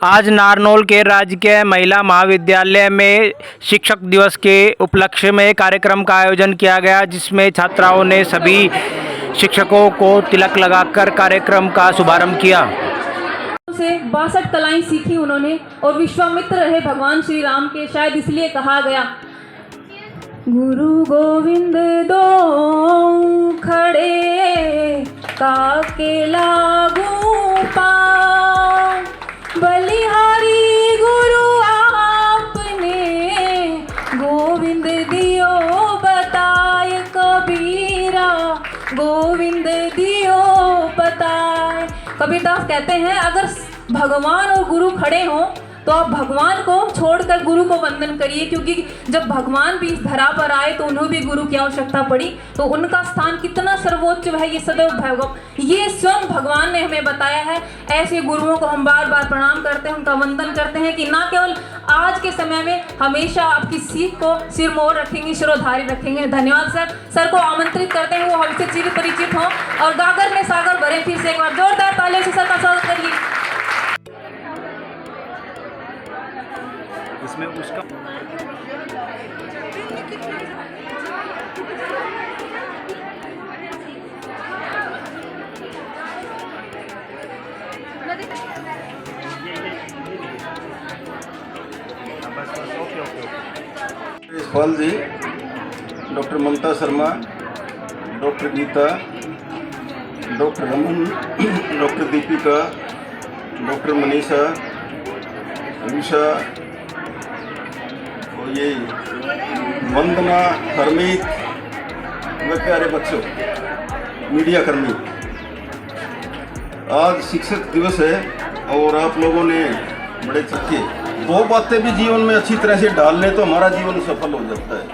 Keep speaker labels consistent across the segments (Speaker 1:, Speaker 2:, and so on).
Speaker 1: आज नारनौल के राजकीय महिला महाविद्यालय में शिक्षक दिवस के उपलक्ष्य में कार्यक्रम का आयोजन किया गया, जिसमें छात्राओं ने सभी शिक्षकों को तिलक लगाकर कार्यक्रम का शुभारंभ किया।
Speaker 2: से 62 कलाएं सीखी उन्होंने और विश्वामित्र रहे भगवान श्री राम के, शायद इसलिए कहा गया गुरु गोविंद दो खड़े काके लागू पाँव, बलिहारी गुरु आपने गोविंद दियो बताए, कबीरा गोविंद दियो बताए। कबीरदास कहते हैं अगर भगवान और गुरु खड़े हों तो आप भगवान को छोड़कर गुरु को वंदन करिए, क्योंकि जब भगवान भी इस धरा पर आए तो उन्हें भी गुरु की आवश्यकता पड़ी, तो उनका स्थान कितना सर्वोच्च है ये सदैव ये स्वयं भगवान ने हमें बताया है। ऐसे गुरुओं को हम बार बार प्रणाम करते हैं, उनका वंदन करते हैं कि ना केवल आज के समय में हमेशा आपकी सीख को सिर मोर रखेंगे, शिरोधारी रखेंगे। धन्यवाद सर। सर को आमंत्रित करते हैं वो हमसे चिर परिचित हों और गागर में सागर भरे। फिर से एक बार जोरदार तालियों से सर का स्वागत करिए।
Speaker 3: इसमें उसका
Speaker 4: Pal ji, doctor Mamta Sharma, doctor Geeta, doctor Raman, doctor Deepika, doctor Manisha, Usha, और ये वंदना, हरमीत व प्यारे बच्चों, मीडिया कर्मी, आज शिक्षक दिवस है और आप लोगों ने बड़े चक्के दो बातें भी जीवन में अच्छी तरह से डाल लें तो हमारा जीवन सफल हो जाता है।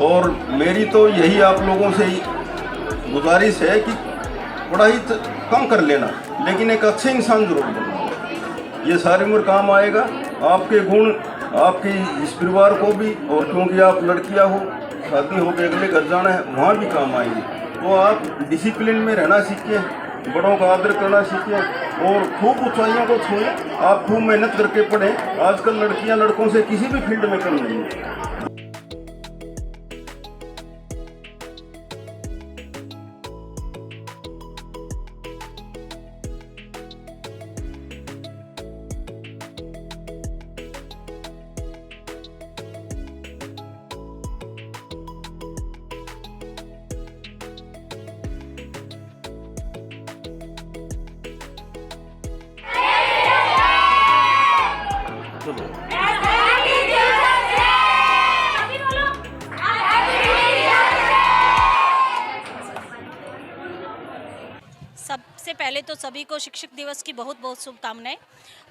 Speaker 4: और मेरी तो यही आप लोगों से गुजारिश है कि पढ़ाई कम कर लेना, लेकिन एक अच्छे इंसान जरूर बनना। ये सारी उम्र काम आएगा। आपके गुण आपके इस परिवार को भी, और क्योंकि आप लड़कियां हो, शादी हो के अगले घर जाना है, वहाँ भी काम आएंगे। तो आप डिसिप्लिन में रहना सीखें, बड़ों का आदर करना सीखें और खूब ऊंचाइयों को छुएं। आप खूब मेहनत करके पढ़ें। आजकल लड़कियां लड़कों से किसी भी फील्ड में कम नहीं है।
Speaker 5: सबसे पहले तो सभी को शिक्षक दिवस की बहुत बहुत शुभकामनाएं।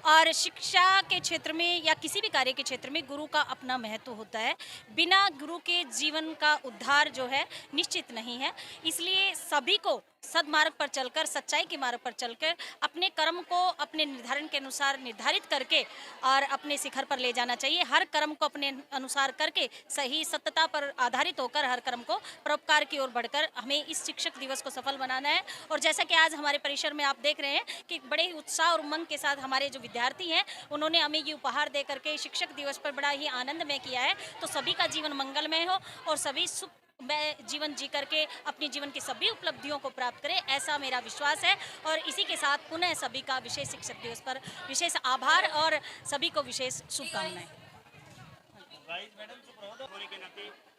Speaker 5: और शिक्षा के क्षेत्र में या किसी भी कार्य के क्षेत्र में गुरु का अपना महत्व होता है। बिना गुरु के जीवन का उद्धार जो है निश्चित नहीं है। इसलिए सभी को सद्मार्ग पर चलकर, सच्चाई के मार्ग पर चलकर अपने कर्म को अपने निर्धारण के अनुसार निर्धारित करके और अपने शिखर पर ले जाना चाहिए। हर कर्म को अपने अनुसार करके सही सत्यता पर आधारित होकर हर कर्म को परोपकार की ओर बढ़कर हमें इस शिक्षक दिवस को सफल बनाना है। और जैसा कि आज हमारे परिसर में आप देख रहे हैं कि बड़े ही उत्साह और उमंग के साथ हमारे जो विद्यार्थी हैं उन्होंने हमें ये उपहार दे करके शिक्षक दिवस पर बड़ा ही आनंदमय किया है। तो सभी का जीवन मंगलमय हो और सभी सुख जीवन जी करके अपनी जीवन की सभी उपलब्धियों को प्राप्त करें, ऐसा मेरा विश्वास है। और इसी के साथ पुनः सभी का विशेष शिक्षक दिवस पर विशेष आभार और सभी को विशेष शुभकामनाएं।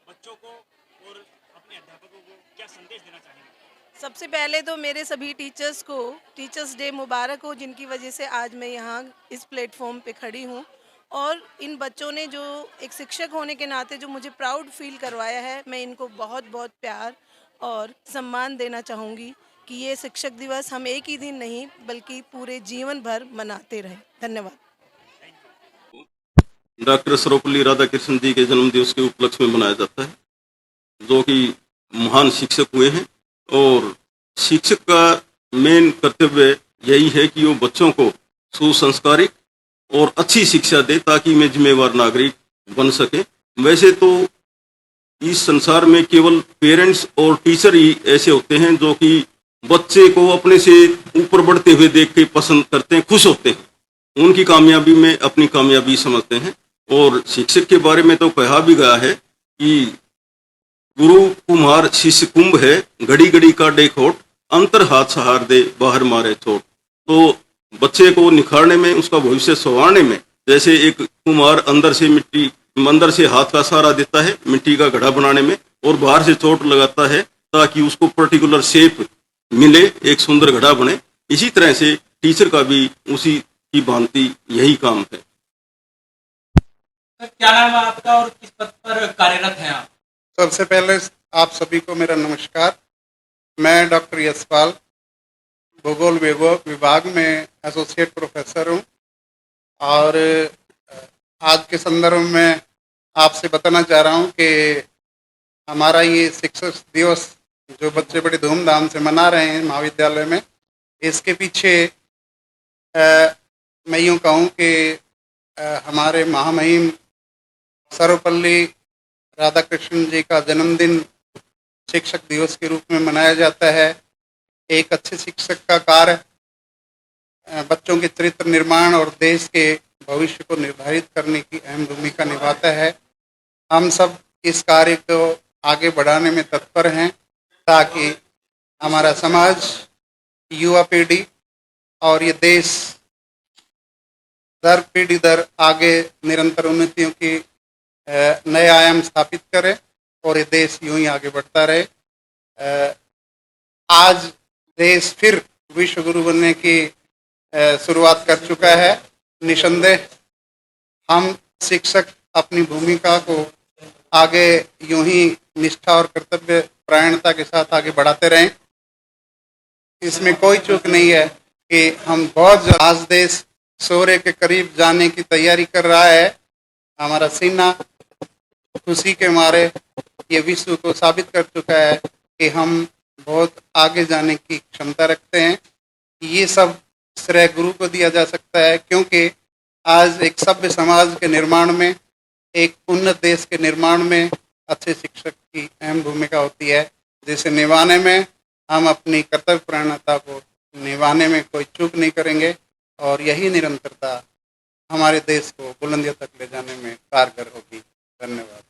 Speaker 3: बच्चों को और अपने अध्यापकों को क्या संदेश देना चाहेंगे?
Speaker 6: सबसे पहले तो मेरे सभी टीचर्स को टीचर्स डे मुबारक हो, जिनकी वजह से आज मैं यहाँ इस प्लेटफॉर्म पे खड़ी हूँ। और इन बच्चों ने जो एक शिक्षक होने के नाते जो मुझे प्राउड फील करवाया है, मैं इनको बहुत बहुत प्यार और सम्मान देना चाहूँगी कि ये शिक्षक दिवस हम एक ही दिन नहीं बल्कि पूरे जीवन भर मनाते रहें। धन्यवाद।
Speaker 4: डॉक्टर सर्वपल्ली राधाकृष्णन जी के जन्म दिवस के उपलक्ष्य में मनाया जाता है, जो कि महान शिक्षक हुए हैं। और शिक्षक का मेन कर्तव्य यही है कि वो बच्चों को सुसंस्कारिक और अच्छी शिक्षा दे ताकि मैं जिम्मेवार नागरिक बन सके। वैसे तो इस संसार में केवल पेरेंट्स और टीचर ही ऐसे होते हैं जो कि बच्चे को अपने से ऊपर बढ़ते हुए देख के पसंद करते हैं, खुश होते हैं। उनकी कामयाबी में अपनी कामयाबी समझते हैं। और शिक्षक के बारे में तो कहा भी गया है कि गुरु कुम्हार शिष्य कुंभ है, घड़ी घड़ी काटे खोट, अंतर हाथ सहार दे बाहर मारे चोट। तो बच्चे को निखारने में, उसका भविष्य संवारने में, जैसे एक कुम्हार अंदर से हाथ का सहारा देता है मिट्टी का घड़ा बनाने में, और बाहर से चोट लगाता है ताकि उसको पर्टिकुलर शेप मिले, एक सुंदर घड़ा बने। इसी तरह से टीचर का भी उसी की भांति यही काम है।
Speaker 1: सर, क्या नाम है आपका और किस पद पर कार्यरत हैं आप?
Speaker 7: सबसे पहले आप सभी को मेरा नमस्कार। मैं डॉक्टर यशपाल भूगोल विभाग में एसोसिएट प्रोफेसर हूँ, और आज के संदर्भ में आपसे बताना चाह रहा हूँ कि हमारा ये शिक्षक दिवस जो बच्चे बड़े धूमधाम से मना रहे हैं महाविद्यालय में, इसके पीछे मैं यूँ कहूँ कि हमारे महामहिम सर्वपल्ली राधाकृष्णन जी का जन्मदिन शिक्षक दिवस के रूप में मनाया जाता है। एक अच्छे शिक्षक का कार्य बच्चों के चरित्र निर्माण और देश के भविष्य को निर्धारित करने की अहम भूमिका निभाता है। हम सब इस कार्य को आगे बढ़ाने में तत्पर हैं ताकि हमारा समाज, युवा पीढ़ी और ये देश दर पीढ़ी दर आगे निरंतर उन्नतियों की नए आयाम स्थापित करे और ये देश यूं ही आगे बढ़ता रहे। आज देश फिर विश्व गुरु बनने की शुरुआत कर चुका है। निसंदेह हम शिक्षक अपनी भूमिका को आगे यूं ही निष्ठा और कर्तव्य परायणता के साथ आगे बढ़ाते रहें। इसमें कोई चूक नहीं है कि हम बहुत आज देश सूर्य के करीब जाने की तैयारी कर रहा है। हमारा सीना खुशी के मारे ये विश्व को साबित कर चुका है कि हम बहुत आगे जाने की क्षमता रखते हैं। ये सब श्रेय गुरु को दिया जा सकता है, क्योंकि आज एक सभ्य समाज के निर्माण में, एक उन्नत देश के निर्माण में अच्छे शिक्षक की अहम भूमिका होती है, जिसे निभाने में हम अपनी कर्तव्य परायणता को निभाने में कोई चूक नहीं करेंगे, और यही निरंतरता हमारे देश को बुलंदियों तक ले जाने में कारगर होगी। धन्यवाद।